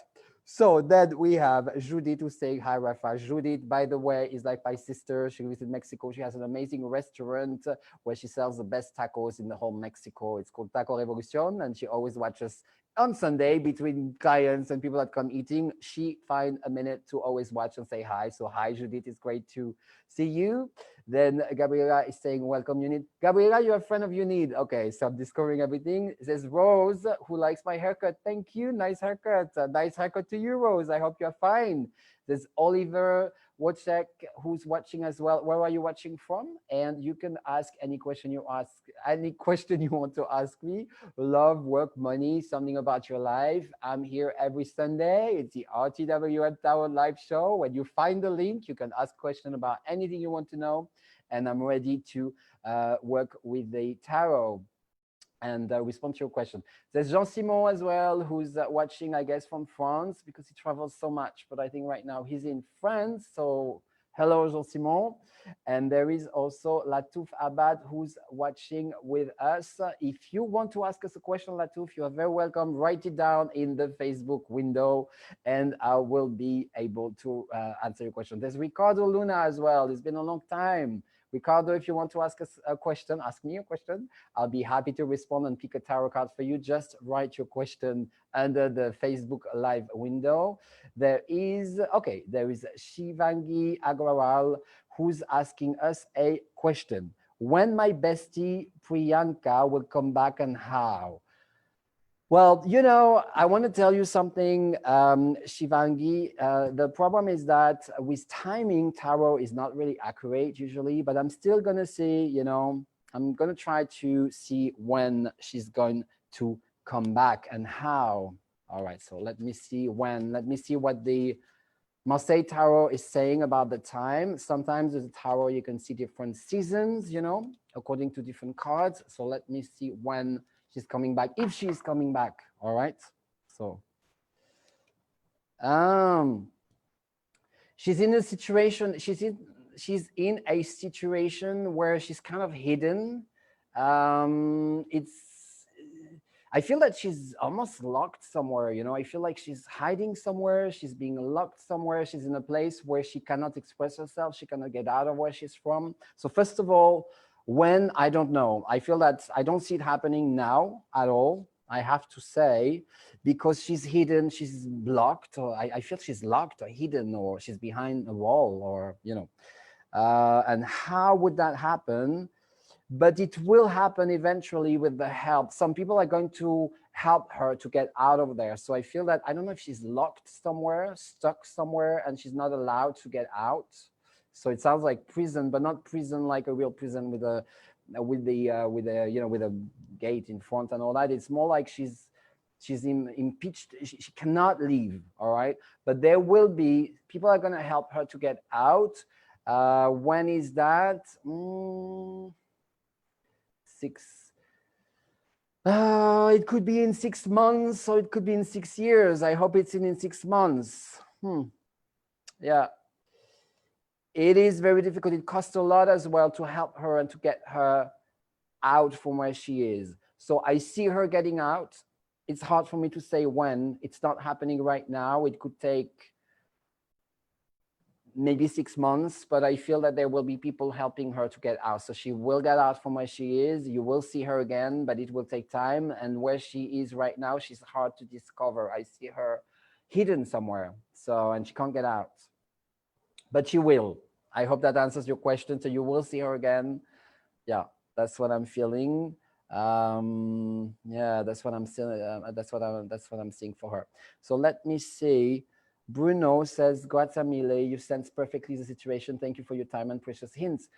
Speaker 1: So then we have Judith who's saying hi, Rafa. Judith, by the way, is like my sister. She lives in Mexico. She has an amazing restaurant where she sells the best tacos in the whole Mexico. It's called Taco Revolucion, and she always watches on Sunday between clients and people that come eating. She find a minute to always watch and say hi. So hi, Judith. It's great to see you. Then Gabriela is saying, welcome, Unit. Gabriela, you're a friend of Unit. Okay, so I'm discovering everything. There's Rose, who likes my haircut. Thank you. Nice haircut. Nice haircut to you, Rose. I hope you're fine. There's Oliver Wojciech, who's watching as well. Where are you watching from? And you can ask any question you ask, any question you want to ask me. Love, work, money, something about your life. I'm here every Sunday. It's the RTW Tower live show. When you find the link, you can ask questions about anything you want to know. And I'm ready to work with the tarot and respond to your question. There's Jean-Simon as well, who's watching, I guess, from France, because he travels so much. But I think right now he's in France. So hello, Jean-Simon. And there is also Latouf Abad, who's watching with us. If you want to ask us a question, Latouf, you are very welcome. Write it down in the Facebook window, and I will be able to answer your question. There's Ricardo Luna as well. It's been a long time. Ricardo, if you want to ask us a question, ask me a question. I'll be happy to respond and pick a tarot card for you. Just write your question under the Facebook live window. There is Shivangi Agrawal, who's asking us a question. When my bestie Priyanka will come back and how? Well, you know, I want to tell you something, Shivangi. The problem is that with timing, tarot is not really accurate usually, but I'm still going to see, you know, I'm going to try to see when she's going to come back and how. All right, so let me see when. Let me see what the Marseille Tarot is saying about the time. Sometimes with the tarot, you can see different seasons, you know, according to different cards. So let me see when she's coming back, if she's coming back. All right. So she's in a situation, she's in a situation where she's kind of hidden. I feel that she's almost locked somewhere, you know. I feel like she's hiding somewhere, she's being locked somewhere, she's in a place where she cannot express herself, she cannot get out of where she's from. So first of all, when, I don't know. I feel that I don't see it happening now at all, I have to say, because she's hidden, she's blocked, or I feel she's locked or hidden, or she's behind a wall, or, you know. And how would that happen? But it will happen eventually with the help. Some people are going to help her to get out of there. So I feel that, I don't know if she's locked somewhere, stuck somewhere, and she's not allowed to get out. So it sounds like prison, but not prison like a real prison with a gate in front and all that. It's more like she's impeached. She cannot leave. All right, but there will be people are going to help her to get out. When is that? 6. It could be in 6 months, or it could be in 6 years. I hope it's in 6 months. Yeah. It is very difficult. It costs a lot as well to help her and to get her out from where she is. So I see her getting out. It's hard for me to say when. It's not happening right now. It could take maybe 6 months, but I feel that there will be people helping her to get out. So she will get out from where she is. You will see her again, but it will take time. And where she is right now, she's hard to discover. I see her hidden somewhere. So, and she can't get out, but she will. I hope that answers your question. So you will see her again. Yeah, that's what I'm feeling. Yeah, that's what I'm seeing. That's what I'm seeing for her. So let me see. Bruno says, "Grazie mille. You sense perfectly the situation. Thank you for your time and precious hints."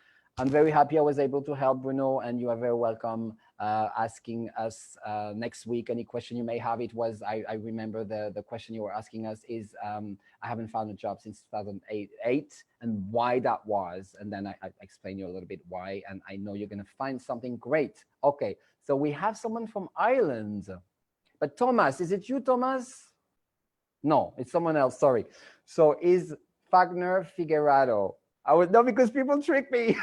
Speaker 1: I'm very happy I was able to help, Bruno, and you are very welcome asking us next week any question you may have. It was, I remember the question you were asking us is, I haven't found a job since 2008 and why that was. And then I explained you a little bit why, and I know you're going to find something great. Okay, so we have someone from Ireland. But Thomas, is it you, Thomas? No, it's someone else. Sorry. So is Fagner Figueroa? I would know because people trick me.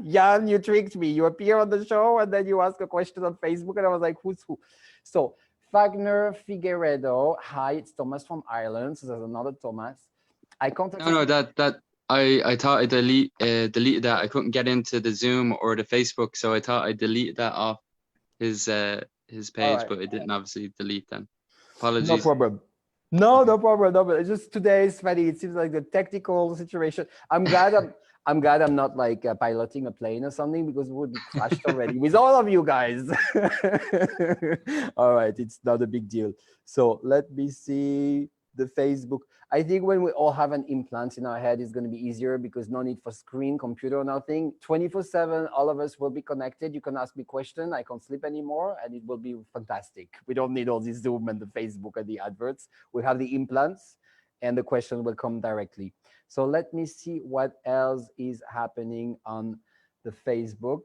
Speaker 1: Jan, you tricked me. You appear on the show and then you ask a question on Facebook and I was like, who's who? So Fagner Figueredo. Hi, it's Thomas from Ireland. So there's another Thomas. I contacted.
Speaker 2: No, that I thought I deleted that. I couldn't get into the Zoom or the Facebook, so I thought I deleted that off his page,
Speaker 1: right.
Speaker 2: but I didn't obviously delete them. Apologies.
Speaker 1: No problem. No problem. No, but it's just today is funny. It seems like the technical situation. I'm glad I'm not like piloting a plane or something because it would be crashed already with all of you guys. All right, it's not a big deal. So let me see the Facebook. I think when we all have an implant in our head, it's going to be easier because no need for screen, computer, or nothing. 24/7, all of us will be connected. You can ask me questions. I can't sleep anymore, and it will be fantastic. We don't need all this Zoom and the Facebook and the adverts. We have the implants, and the question will come directly. So let me see what else is happening on the Facebook.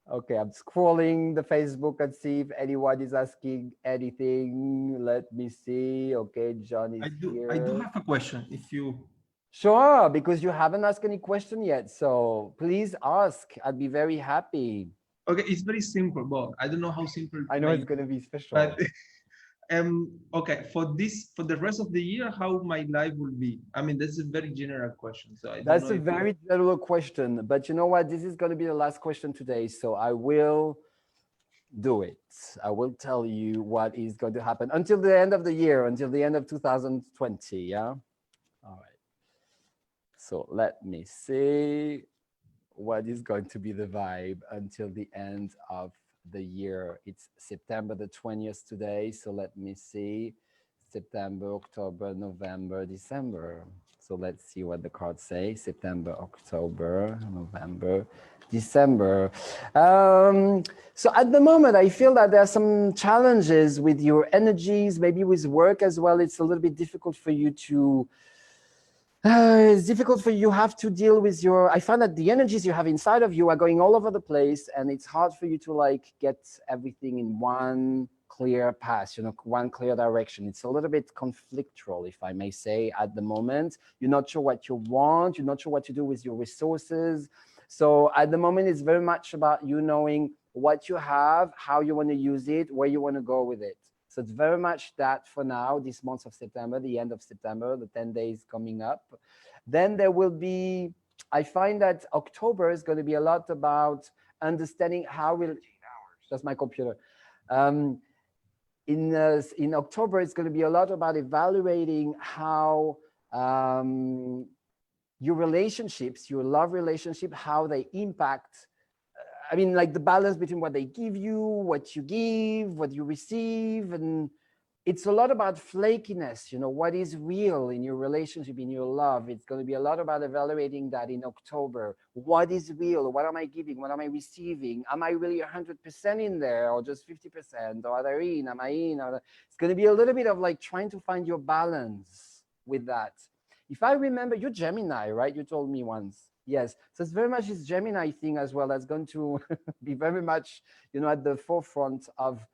Speaker 1: Okay, I'm scrolling the Facebook and see if anyone is asking anything. Let me see. Okay, John is here.
Speaker 3: I do have a question. If you
Speaker 1: sure, because you haven't asked any question yet, so please ask. I'd be very happy.
Speaker 3: Okay, it's very simple, but I don't know how simple.
Speaker 1: I know it's gonna be special.
Speaker 3: But okay, for the rest of the year, how my life will be? I mean, that's a very general question. So
Speaker 1: that's a very general question, but you know what? This is going to be the last question today, so I will do it. I will tell you what is going to happen until the end of the year, until the end of 2020. Yeah. All right. So let me see what is going to be the vibe until the end of the year. It's September the 20th today, so let me see. September, October, November, December. So let's see what the cards say. September, October, November, December. So at the moment, I feel that there are some challenges with your energies, maybe with work as well. It's a little bit difficult for you to it's difficult for you have to deal with your, I find that the energies you have inside of you are going all over the place, and it's hard for you to like get everything in one clear path, one clear direction. It's a little bit conflictual, if I may say, at the moment. You're not sure what you want. You're not sure what to do with your resources. So at the moment, it's very much about you knowing what you have, how you want to use it, where you want to go with it. So it's very much that for now, this month of September, the end of September, the 10 days coming up. Then there will be, I find that October is going to be a lot about understanding how we'll, that's my computer. In October, it's going to be a lot about evaluating how your relationships, your love relationship, how they impact, I mean, like the balance between what they give you, what you give, what you receive. And it's a lot about flakiness, what is real in your relationship, in your love. It's going to be a lot about evaluating that in October. What is real? What am I giving? What am I receiving? Am I really 100% in there, or just 50%? Or are they in? Am I in? It's going to be a little bit of like trying to find your balance with that. If I remember, you're Gemini, right? You told me once. Yes, so it's very much this Gemini thing as well that's going to be very much, at the forefront of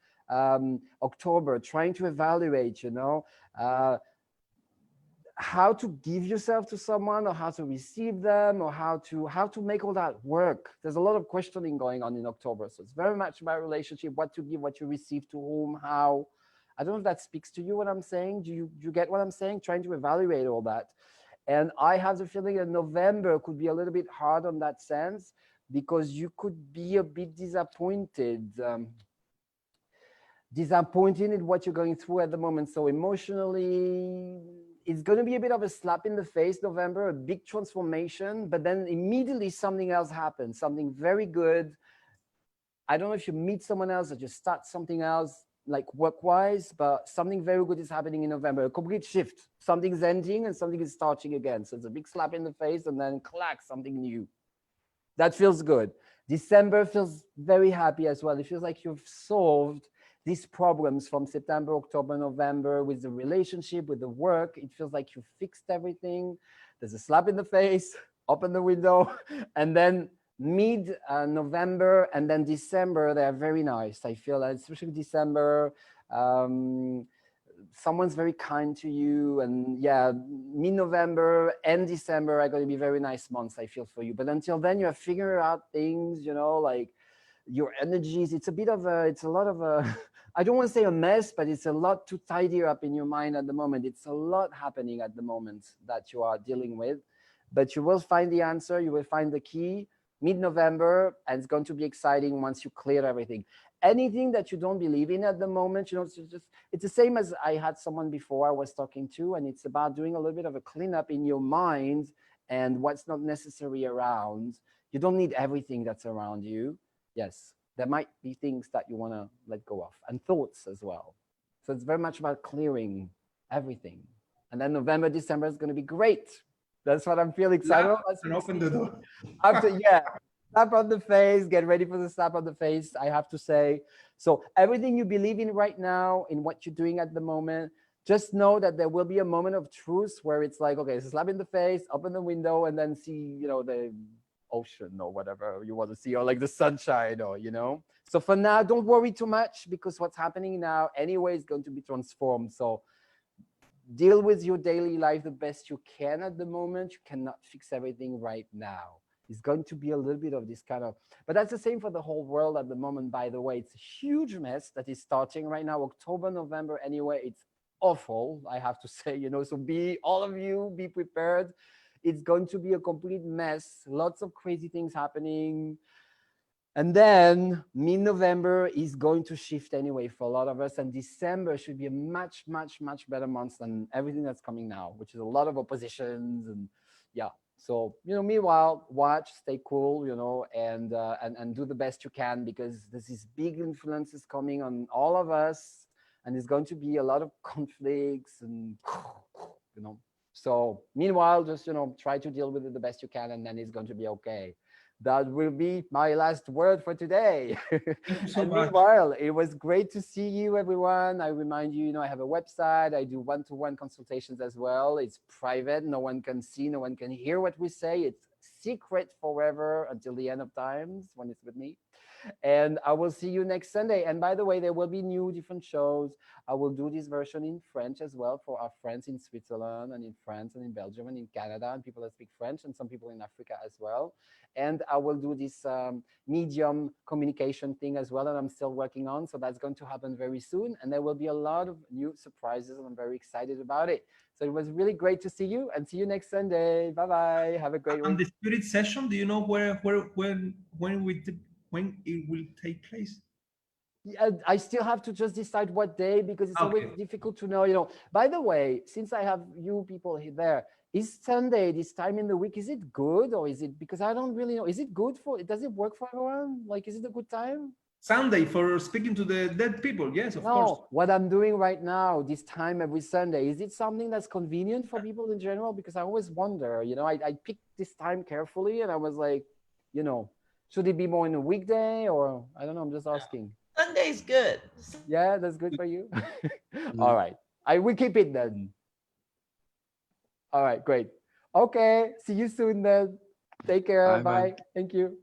Speaker 1: October, trying to evaluate, how to give yourself to someone, or how to receive them, or how to make all that work. There's a lot of questioning going on in October, so it's very much about relationship, what to give, what you receive, to whom, how. I don't know if that speaks to you, what I'm saying. Do you get what I'm saying? Trying to evaluate all that. And I have the feeling that November could be a little bit hard on that sense, because you could be a bit disappointed in what you're going through at the moment. So emotionally, it's going to be a bit of a slap in the face, November, a big transformation, but then immediately something else happens, something very good. I don't know if you meet someone else or just start something else, like work-wise, but something very good is happening in November, a complete shift. Something's ending and something is starting again. So it's a big slap in the face, and then clack, something new. That feels good. December feels very happy as well. It feels like you've solved these problems from September, October, November with the relationship, with the work. It feels like you fixed everything. There's a slap in the face, open the window, and then mid-November and then December, they're very nice. I feel, especially December, someone's very kind to you, and yeah, mid-November and December are going to be very nice months, I feel, for you. But until then, you have figured out things, you know, like your energies. It's a bit of a, it's a lot of a, I don't want to say a mess, but it's a lot to tidy up in your mind at the moment. It's a lot happening at the moment that you are dealing with, but you will find the answer. You will find the key mid-November, and it's going to be exciting once you clear everything. Anything that you don't believe in at the moment, you know, it's the same as I had someone before I was talking to, and it's about doing a little bit of a cleanup in your mind and what's not necessary around. You don't need everything that's around you. Yes, there might be things that you want to let go of, and thoughts as well. So it's very much about clearing everything. And then November, December is going to be great. That's what I'm feeling excited about.
Speaker 3: And open the door.
Speaker 1: After, yeah, slap on the face, get ready for the slap on the face, I have to say. So everything you believe in right now, in what you're doing at the moment, just know that there will be a moment of truth where it's like, okay, slap in the face, open the window, and then see, you know, the ocean or whatever you want to see, or like the sunshine, or, you know. So for now, don't worry too much, because what's happening now anyway is going to be transformed. So deal with your daily life the best you can at the moment. You cannot fix everything right now. It's going to be a little bit of this kind of, but that's the same for the whole world at the moment, by the way. It's a huge mess that is starting right now, October, November, anyway. It's awful, I have to say, you know, so all of you, be prepared. It's going to be a complete mess, lots of crazy things happening. And then mid-November is going to shift anyway for a lot of us. And December should be a much, much, much better month than everything that's coming now, which is a lot of oppositions. And yeah, so, you know, meanwhile, watch, stay cool, you know, and do the best you can, because there's these big influences coming on all of us. And there's going to be a lot of conflicts and, you know, so meanwhile, just, you know, try to deal with it the best you can, and then it's going to be okay. That will be my last word for today.
Speaker 3: Thank you so
Speaker 1: and
Speaker 3: much.
Speaker 1: meanwhile, it was great to see you, everyone. I remind you, you know, I have a website. I do one-to-one consultations as well. It's private. No one can see, no one can hear what we say. It's secret forever until the end of times when it's with me. And I will see you next Sunday. And by the way, there will be new different shows. I will do this version in French as well for our friends in Switzerland and in France and in Belgium and in Canada, and people that speak French, and some people in Africa as well. And I will do this medium communication thing as well that I'm still working on. So that's going to happen very soon. And there will be a lot of new surprises, and I'm very excited about it. So it was really great to see you, and see you next Sunday. Bye-bye. Have a great week.
Speaker 3: And the spirit session, do you know when it will take place?
Speaker 1: Yeah, I still have to just decide what day, because it's always difficult to know, you know. By the way, since I have you people there, is Sunday, this time in the week, is it good, or is it, because I don't really know, is it good for, does it work for everyone? Like, is it a good time?
Speaker 3: Sunday for speaking to the dead people, yes, of course.
Speaker 1: No, what I'm doing right now, this time every Sunday, is it something that's convenient for people in general? Because I always wonder, you know, I picked this time carefully, and I was like, you know, should it be more in a weekday, or I don't know, I'm just asking.
Speaker 4: Sunday's good.
Speaker 1: Yeah, that's good for you. All right, we keep it then. All right, great. Okay, see you soon then. Take care. Bye. Thank you.